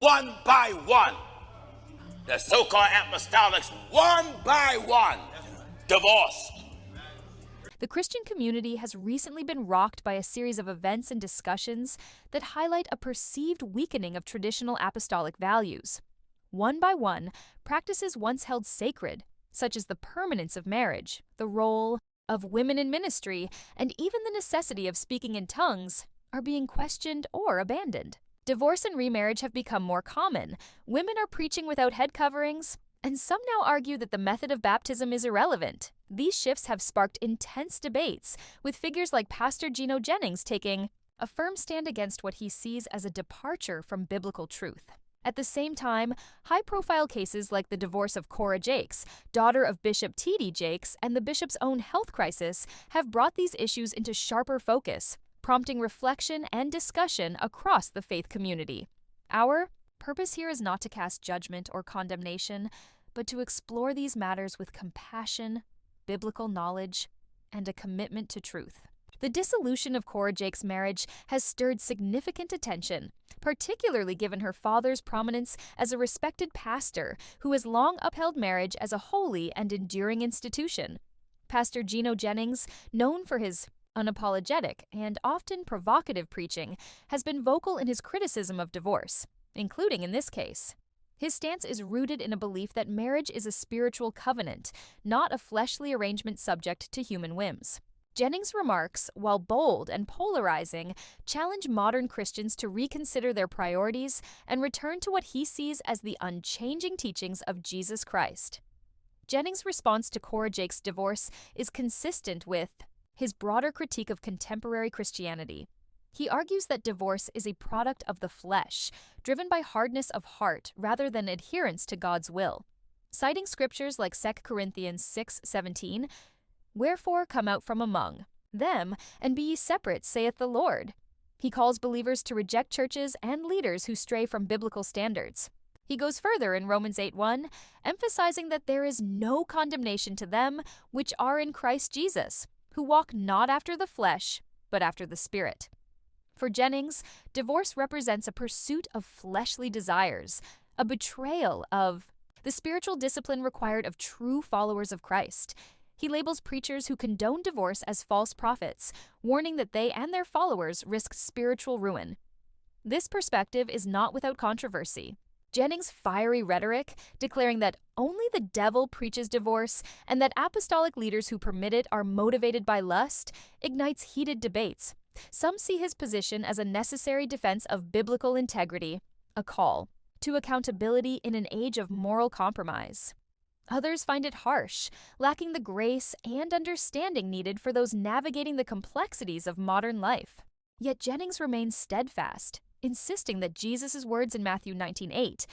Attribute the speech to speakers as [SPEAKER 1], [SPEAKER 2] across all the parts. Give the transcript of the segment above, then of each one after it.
[SPEAKER 1] one by one. The so-called apostolics, one by one, divorced.
[SPEAKER 2] The Christian community has recently been rocked by a series of events and discussions that highlight a perceived weakening of traditional apostolic values. One by one, practices once held sacred, such as the permanence of marriage, the role of women in ministry, and even the necessity of speaking in tongues, are being questioned or abandoned. Divorce and remarriage have become more common. Women are preaching without head coverings, and some now argue that the method of baptism is irrelevant. These shifts have sparked intense debates, with figures like Pastor Gino Jennings taking a firm stand against what he sees as a departure from biblical truth. At the same time, high-profile cases like the divorce of Cora Jakes, daughter of Bishop Diddy Jakes, and the bishop's own health crisis have brought these issues into sharper focus, prompting reflection and discussion across the faith community. Our purpose here is not to cast judgment or condemnation, but to explore these matters with compassion, biblical knowledge, and a commitment to truth. The dissolution of Cora Jakes' marriage has stirred significant attention, particularly given her father's prominence as a respected pastor who has long upheld marriage as a holy and enduring institution. Pastor Gino Jennings, known for his unapologetic and often provocative preaching, has been vocal in his criticism of divorce, including in this case. His stance is rooted in a belief that marriage is a spiritual covenant, not a fleshly arrangement subject to human whims. Jennings' remarks, while bold and polarizing, challenge modern Christians to reconsider their priorities and return to what he sees as the unchanging teachings of Jesus Christ. Jennings' response to Cora Jakes' divorce is consistent with his broader critique of contemporary Christianity. He argues that divorce is a product of the flesh, driven by hardness of heart rather than adherence to God's will. Citing scriptures like 2 Corinthians 6:17, "Wherefore come out from among them, and be ye separate, saith the Lord." He calls believers to reject churches and leaders who stray from biblical standards. He goes further in Romans 8:1, emphasizing that there is no condemnation to them which are in Christ Jesus, who walk not after the flesh, but after the Spirit. For Jennings, divorce represents a pursuit of fleshly desires, a betrayal of the spiritual discipline required of true followers of Christ. He labels preachers who condone divorce as false prophets, warning that they and their followers risk spiritual ruin. This perspective is not without controversy. Jennings' fiery rhetoric, declaring that only the devil preaches divorce and that apostolic leaders who permit it are motivated by lust, ignites heated debates. Some see his position as a necessary defense of biblical integrity, a call to accountability in an age of moral compromise. Others find it harsh, lacking the grace and understanding needed for those navigating the complexities of modern life. Yet Jennings remains steadfast, insisting that Jesus' words in Matthew 19:8,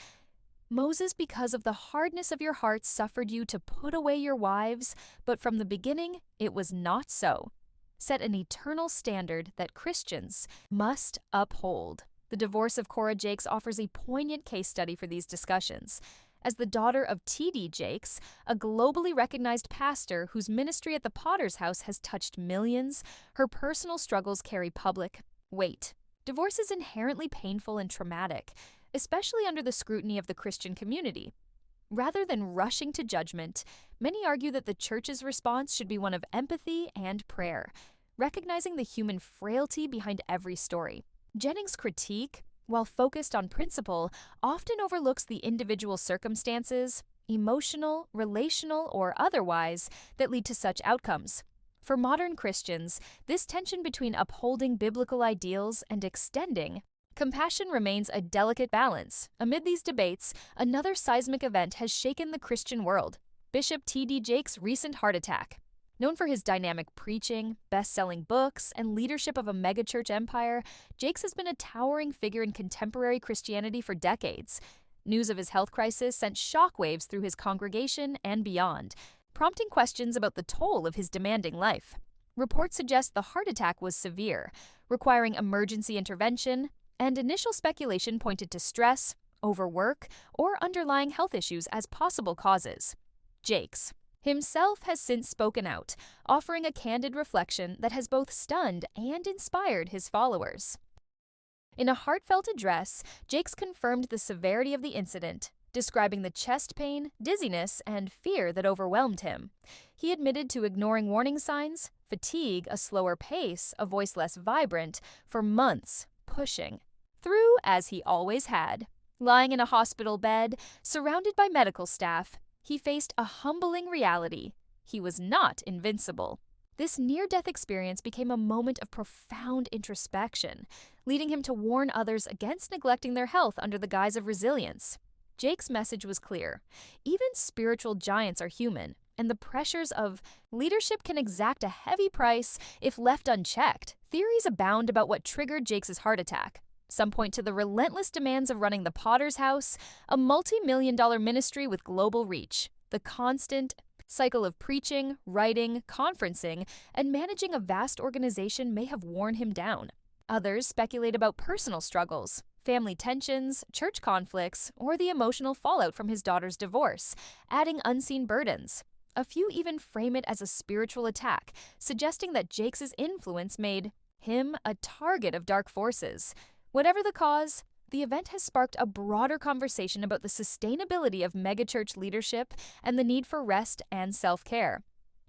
[SPEAKER 2] "Moses, because of the hardness of your hearts, suffered you to put away your wives, but from the beginning it was not so," set an eternal standard that Christians must uphold. The divorce of Cora Jakes offers a poignant case study for these discussions. As the daughter of T.D. Jakes, a globally recognized pastor whose ministry at the Potter's House has touched millions, her personal struggles carry public weight. Divorce is inherently painful and traumatic, especially under the scrutiny of the Christian community. Rather than rushing to judgment, many argue that the church's response should be one of empathy and prayer, recognizing the human frailty behind every story. Jennings' critique, while focused on principle, often overlooks the individual circumstances, emotional, relational, or otherwise, that lead to such outcomes. For modern Christians, this tension between upholding biblical ideals and extending compassion remains a delicate balance. Amid these debates, another seismic event has shaken the Christian world: Bishop T.D. Jakes' recent heart attack. Known for his dynamic preaching, best-selling books, and leadership of a megachurch empire, Jakes has been a towering figure in contemporary Christianity for decades. News of his health crisis sent shockwaves through his congregation and beyond, prompting questions about the toll of his demanding life. Reports suggest the heart attack was severe, requiring emergency intervention, and initial speculation pointed to stress, overwork, or underlying health issues as possible causes. Jakes himself has since spoken out, offering a candid reflection that has both stunned and inspired his followers. In a heartfelt address, Jakes confirmed the severity of the incident, describing the chest pain, dizziness, and fear that overwhelmed him. He admitted to ignoring warning signs, fatigue, a slower pace, a voice less vibrant, for months, pushing through as he always had. Lying in a hospital bed, surrounded by medical staff, he faced a humbling reality. He was not invincible. This near-death experience became a moment of profound introspection, leading him to warn others against neglecting their health under the guise of resilience. Jake's message was clear. Even spiritual giants are human, and the pressures of leadership can exact a heavy price if left unchecked. Theories abound about what triggered Jakes' heart attack. Some point to the relentless demands of running the Potter's House, a multi-million-dollar ministry with global reach, the constant cycle of preaching, writing, conferencing, and managing a vast organization may have worn him down. Others speculate about personal struggles, family tensions, church conflicts, or the emotional fallout from his daughter's divorce, adding unseen burdens. A few even frame it as a spiritual attack, suggesting that Jakes' influence made him a target of dark forces. Whatever the cause, the event has sparked a broader conversation about the sustainability of megachurch leadership and the need for rest and self-care.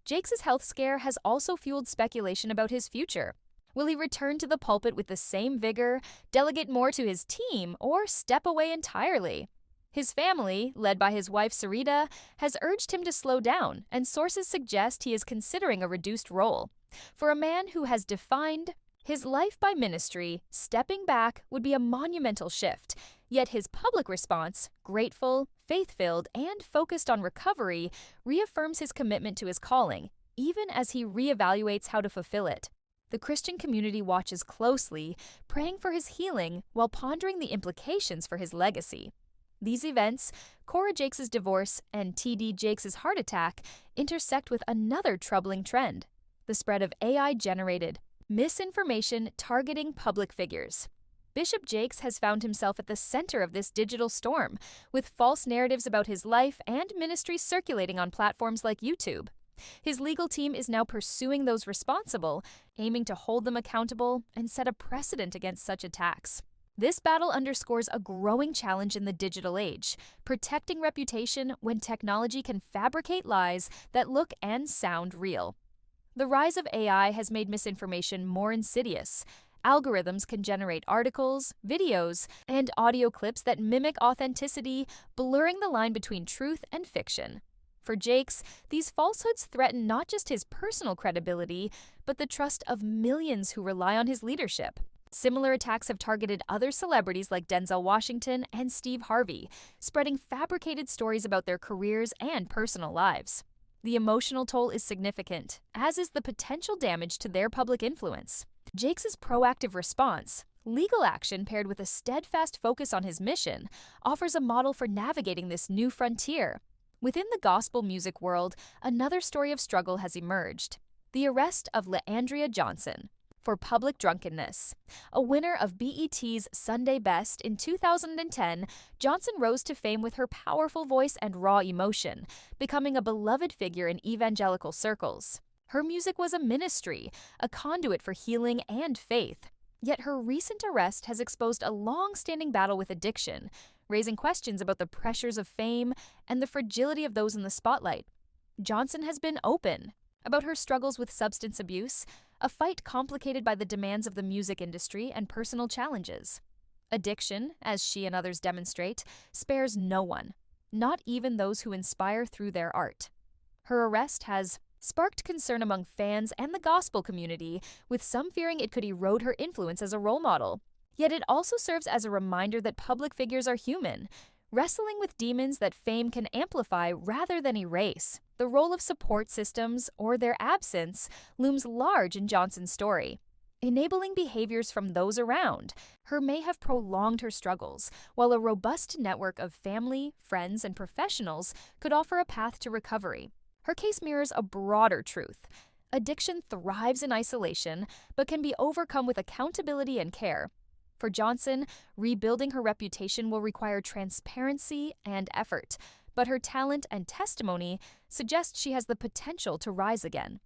[SPEAKER 2] Jakes' health scare has also fueled speculation about his future. Will he return to the pulpit with the same vigor, delegate more to his team, or step away entirely? His family, led by his wife Sarita, has urged him to slow down, and sources suggest he is considering a reduced role. For a man who has defined his life by ministry, stepping back would be a monumental shift, yet his public response, grateful, faith-filled, and focused on recovery, reaffirms his commitment to his calling, even as he reevaluates how to fulfill it. The Christian community watches closely, praying for his healing while pondering the implications for his legacy. These events, Cora Jakes' divorce and TD Jakes' heart attack, intersect with another troubling trend: the spread of AI-generated misinformation targeting public figures. Bishop Jakes has found himself at the center of this digital storm, with false narratives about his life and ministry circulating on platforms like YouTube. His legal team is now pursuing those responsible, aiming to hold them accountable and set a precedent against such attacks. This battle underscores a growing challenge in the digital age, protecting reputation when technology can fabricate lies that look and sound real. The rise of AI has made misinformation more insidious. Algorithms can generate articles, videos, and audio clips that mimic authenticity, blurring the line between truth and fiction. For Jakes, these falsehoods threaten not just his personal credibility, but the trust of millions who rely on his leadership. Similar attacks have targeted other celebrities like Denzel Washington and Steve Harvey, spreading fabricated stories about their careers and personal lives. The emotional toll is significant, as is the potential damage to their public influence. Jakes' proactive response, legal action paired with a steadfast focus on his mission, offers a model for navigating this new frontier. Within the gospel music world, another story of struggle has emerged: the arrest of LeAndria Johnson for public drunkenness. A winner of BET's Sunday Best in 2010, Johnson rose to fame with her powerful voice and raw emotion, becoming a beloved figure in evangelical circles. Her music was a ministry, a conduit for healing and faith. Yet her recent arrest has exposed a long-standing battle with addiction, raising questions about the pressures of fame and the fragility of those in the spotlight. Johnson has been open about her struggles with substance abuse, a fight complicated by the demands of the music industry and personal challenges. Addiction, as she and others demonstrate, spares no one, not even those who inspire through their art. Her arrest has sparked concern among fans and the gospel community, with some fearing it could erode her influence as a role model. Yet it also serves as a reminder that public figures are human, wrestling with demons that fame can amplify rather than erase. The role of support systems, or their absence, looms large in Johnson's story. Enabling behaviors from those around her may have prolonged her struggles, while a robust network of family, friends, and professionals could offer a path to recovery. Her case mirrors a broader truth. Addiction thrives in isolation, but can be overcome with accountability and care. For Johnson, rebuilding her reputation will require transparency and effort, but her talent and testimony suggest she has the potential to rise again.